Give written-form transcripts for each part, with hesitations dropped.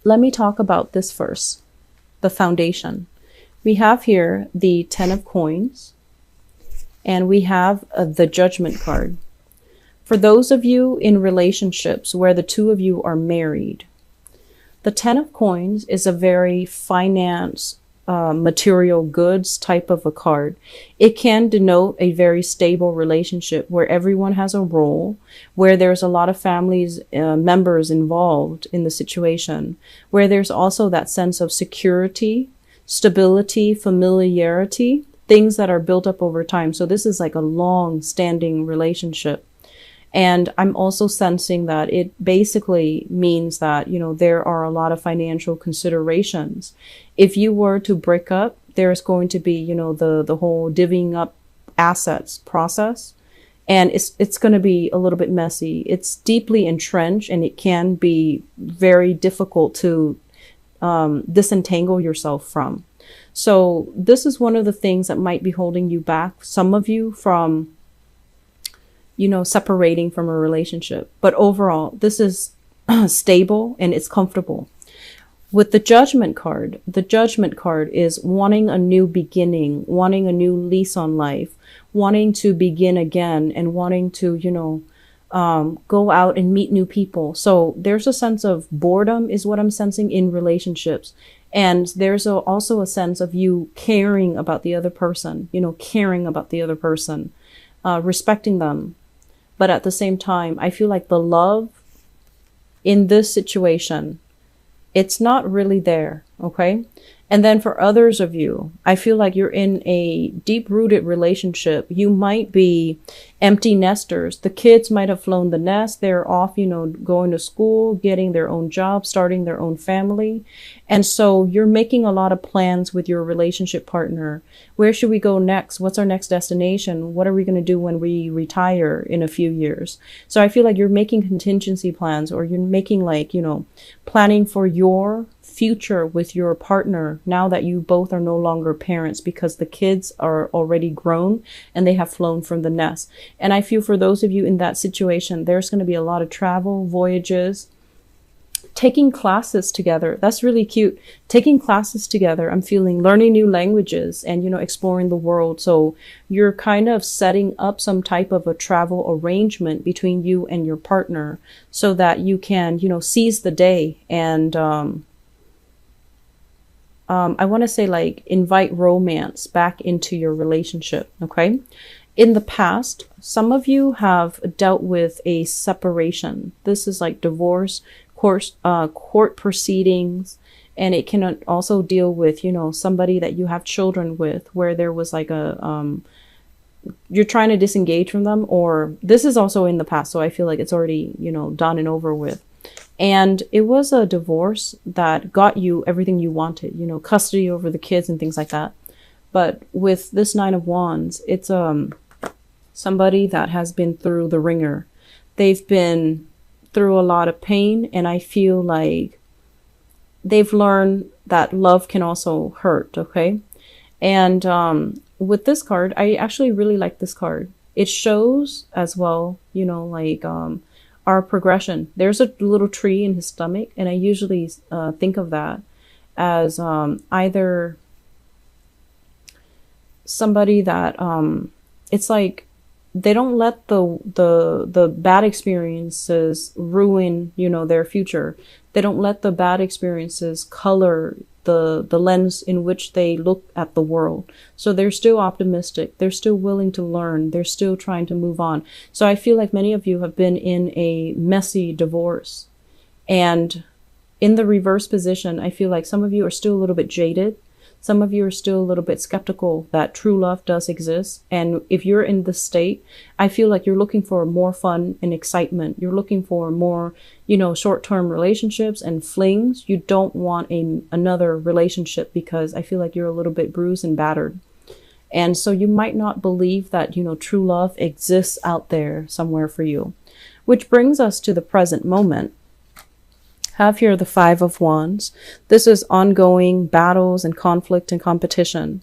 let me talk about this first, the foundation. We have here the 10 of coins, and we have the Judgment card. For those of you in relationships where the two of you are married, the 10 of coins is a very finance, material goods type of a card. It can denote a very stable relationship where everyone has a role, where there's a lot of families, members involved in the situation, where there's also that sense of security, stability, familiarity, things that are built up over time. So this is like a long standing relationship. And I'm also sensing that it basically means that, there are a lot of financial considerations. If you were to break up, there's going to be, the whole divvying up assets process. And it's going to be a little bit messy. It's deeply entrenched, and it can be very difficult to disentangle yourself from. So this is one of the things that might be holding you back, some of you, from separating from a relationship. But overall, this is stable and it's comfortable. With the Judgment card is wanting a new beginning, wanting a new lease on life, wanting to begin again, and wanting to, go out and meet new people. So there's a sense of boredom is what I'm sensing in relationships. And there's also a sense of you caring about the other person, respecting them. But at the same time, I feel like the love in this situation, it's not really there. Okay. And then for others of you, I feel like you're in a deep-rooted relationship. You might be empty nesters. The kids might have flown the nest. They're off, going to school, getting their own job, starting their own family. And so you're making a lot of plans with your relationship partner. Where should we go next? What's our next destination? What are we going to do when we retire in a few years? So I feel like you're making contingency plans, or you're making planning for your future with your partner now that you both are no longer parents, because the kids are already grown and they have flown from the nest. And I feel for those of you in that situation, there's going to be a lot of travel, voyages, taking classes together. That's really cute. Taking classes together. I'm feeling learning new languages and, exploring the world. So you're kind of setting up some type of a travel arrangement between you and your partner so that you can, seize the day and, I want to say invite romance back into your relationship. Okay. In the past, some of you have dealt with a separation. This is like divorce, court proceedings. And it can also deal with, somebody that you have children with, where there was like you're trying to disengage from them, or this is also in the past. So I feel like it's already, done and over with. And it was a divorce that got you everything you wanted, custody over the kids and things like that. But with this 9 of Wands, it's somebody that has been through the ringer. They've been through a lot of pain, and I feel like they've learned that love can also hurt, okay? And with this card, I actually really like this card. It shows as well, our progression. There's a little tree in his stomach, and I usually think of that as either somebody that it's like they don't let the bad experiences ruin, their future. They don't let the bad experiences color the lens in which they look at the world. So they're still optimistic. They're still willing to learn. They're still trying to move on. So I feel like many of you have been in a messy divorce. And in the reverse position, I feel like some of you are still a little bit jaded. Some of you are still a little bit skeptical that true love does exist. And if you're in this state, I feel like you're looking for more fun and excitement. You're looking for more, short-term relationships and flings. You don't want another relationship because I feel like you're a little bit bruised and battered. And so you might not believe that, true love exists out there somewhere for you. Which brings us to the present moment. Have here the 5 of Wands. This is ongoing battles and conflict and competition.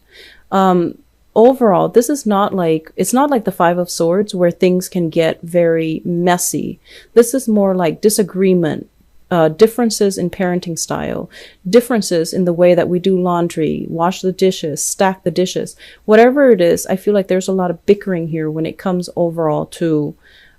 Overall, this is it's not like the 5 of Swords where things can get very messy. This is more like disagreement, differences in parenting style, differences in the way that we do laundry, wash the dishes, stack the dishes, whatever it is. I feel like there's a lot of bickering here when it comes overall to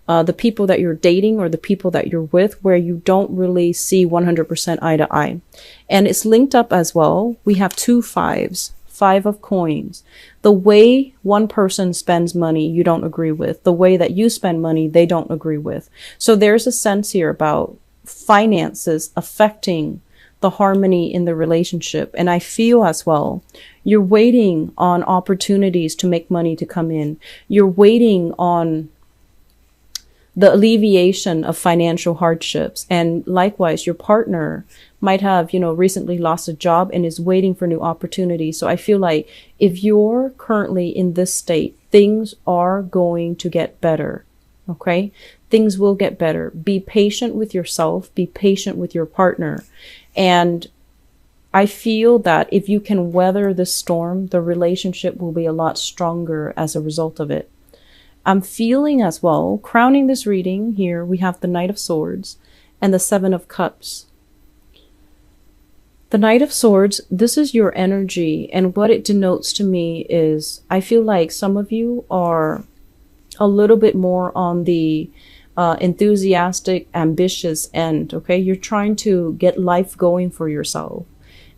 the people that you're dating or the people that you're with, where you don't really see 100% eye to eye. And it's linked up as well. We have 2 5s, 5 of coins. The way one person spends money, you don't agree with. The way that you spend money, they don't agree with. So there's a sense here about finances affecting the harmony in the relationship. And I feel as well, you're waiting on opportunities to make money to come in. You're waiting on the alleviation of financial hardships. And likewise, your partner might have, recently lost a job and is waiting for new opportunities. So I feel like if you're currently in this state, things are going to get better. Okay? Things will get better. Be patient with yourself. Be patient with your partner. And I feel that if you can weather the storm, the relationship will be a lot stronger as a result of it. I'm feeling as well, crowning this reading here, we have the Knight of Swords and the 7 of Cups. The Knight of Swords, this is your energy. And what it denotes to me is, I feel like some of you are a little bit more on the enthusiastic, ambitious end. Okay. You're trying to get life going for yourself.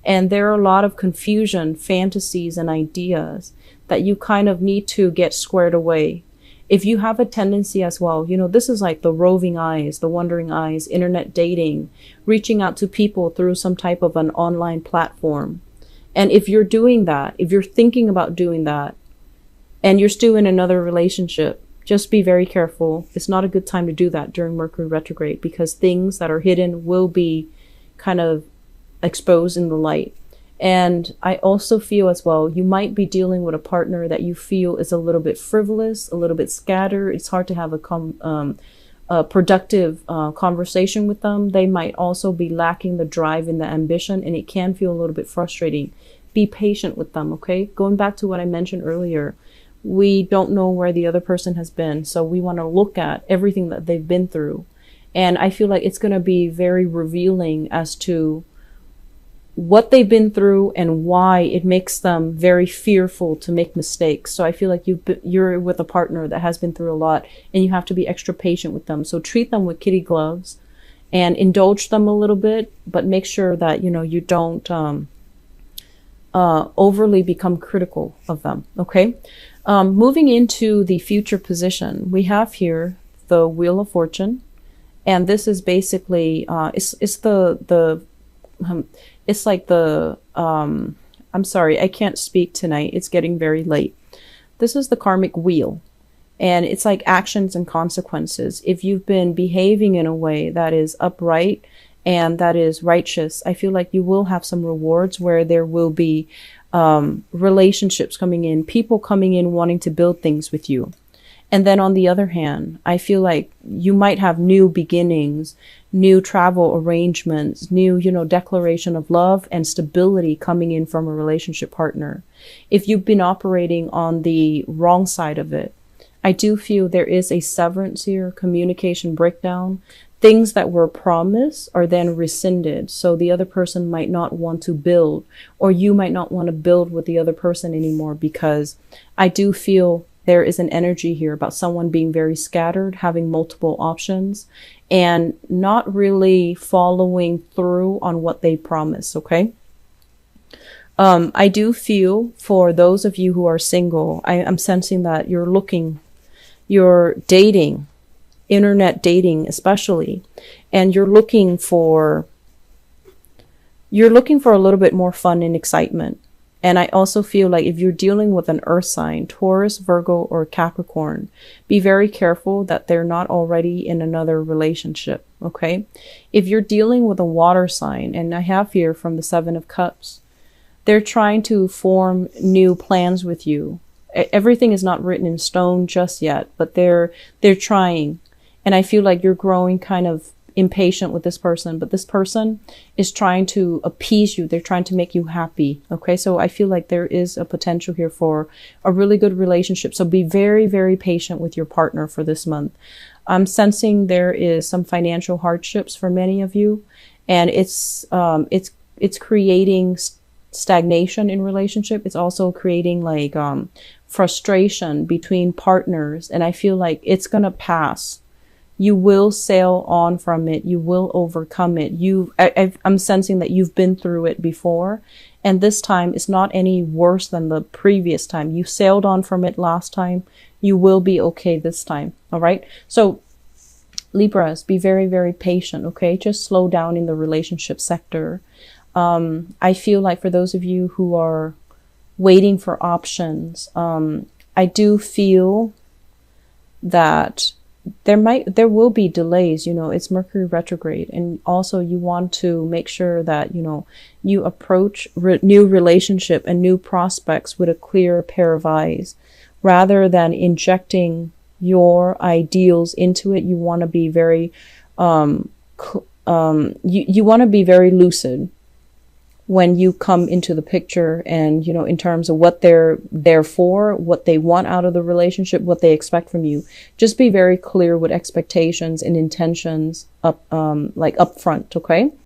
And there are a lot of confusion, fantasies, and ideas that you kind of need to get squared away. If you have a tendency as well, this is like the roving eyes, the wandering eyes, internet dating, reaching out to people through some type of an online platform. And if you're doing that, if you're thinking about doing that, and you're still in another relationship, just be very careful. It's not a good time to do that during Mercury retrograde, because things that are hidden will be kind of exposed in the light. And I also feel as well, you might be dealing with a partner that you feel is a little bit frivolous, a little bit scattered. It's hard to have a productive conversation with them. They might also be lacking the drive and the ambition, and it can feel a little bit frustrating. Be patient with them, okay? Going back to what I mentioned earlier, we don't know where the other person has been, so we want to look at everything that they've been through. And I feel like it's going to be very revealing as to what they've been through and why it makes them very fearful to make mistakes. So I feel like you're with a partner that has been through a lot, and you have to be extra patient with them. So treat them with kitty gloves and indulge them a little bit, but make sure that, you don't overly become critical of them. Okay. Moving into the future position, we have here the Wheel of Fortune. And this is basically, it's like the, I'm sorry, I can't speak tonight. It's getting very late. This is the karmic wheel, and it's like actions and consequences. If you've been behaving in a way that is upright and that is righteous, I feel like you will have some rewards where there will be relationships coming in, people coming in wanting to build things with you. And then on the other hand, I feel like you might have new beginnings, new travel arrangements, new, declaration of love and stability coming in from a relationship partner. If you've been operating on the wrong side of it, I do feel there is a severance here, communication breakdown. Things that were promised are then rescinded. So the other person might not want to build, or you might not want to build with the other person anymore, because I do feel there is an energy here about someone being very scattered, having multiple options, and not really following through on what they promise, okay? I do feel for those of you who are single, I'm sensing that you're dating, internet dating especially, and you're looking for a little bit more fun and excitement. And I also feel like if you're dealing with an earth sign, Taurus, Virgo, or Capricorn, be very careful that they're not already in another relationship, okay? If you're dealing with a water sign, and I have here from the 7 of Cups, they're trying to form new plans with you. Everything is not written in stone just yet, but they're trying. And I feel like you're growing kind of impatient with this person, but this person is trying to appease you. They're trying to make you happy. Okay. So I feel like there is a potential here for a really good relationship. So be very, very patient with your partner for this month. I'm sensing there is some financial hardships for many of you, and it's creating stagnation in relationship. It's also creating like frustration between partners, and I feel like it's gonna pass. You will sail on from it. You will overcome it. I'm sensing that you've been through it before, and this time it's not any worse than the previous time. You sailed on from it last time. You will be okay this time. All right. So Libras, be very, very patient. Okay. Just slow down in the relationship sector. I feel like for those of you who are waiting for options, I do feel that there will be delays. You know, it's Mercury retrograde, and also you want to make sure that, you know, you approach new relationship and new prospects with a clear pair of eyes, rather than injecting your ideals into it. You want to be very, you want to be very lucid when you come into the picture, and, you know, in terms of what they're there for, what they want out of the relationship, what they expect from you. Just be very clear with expectations and intentions like up front, okay?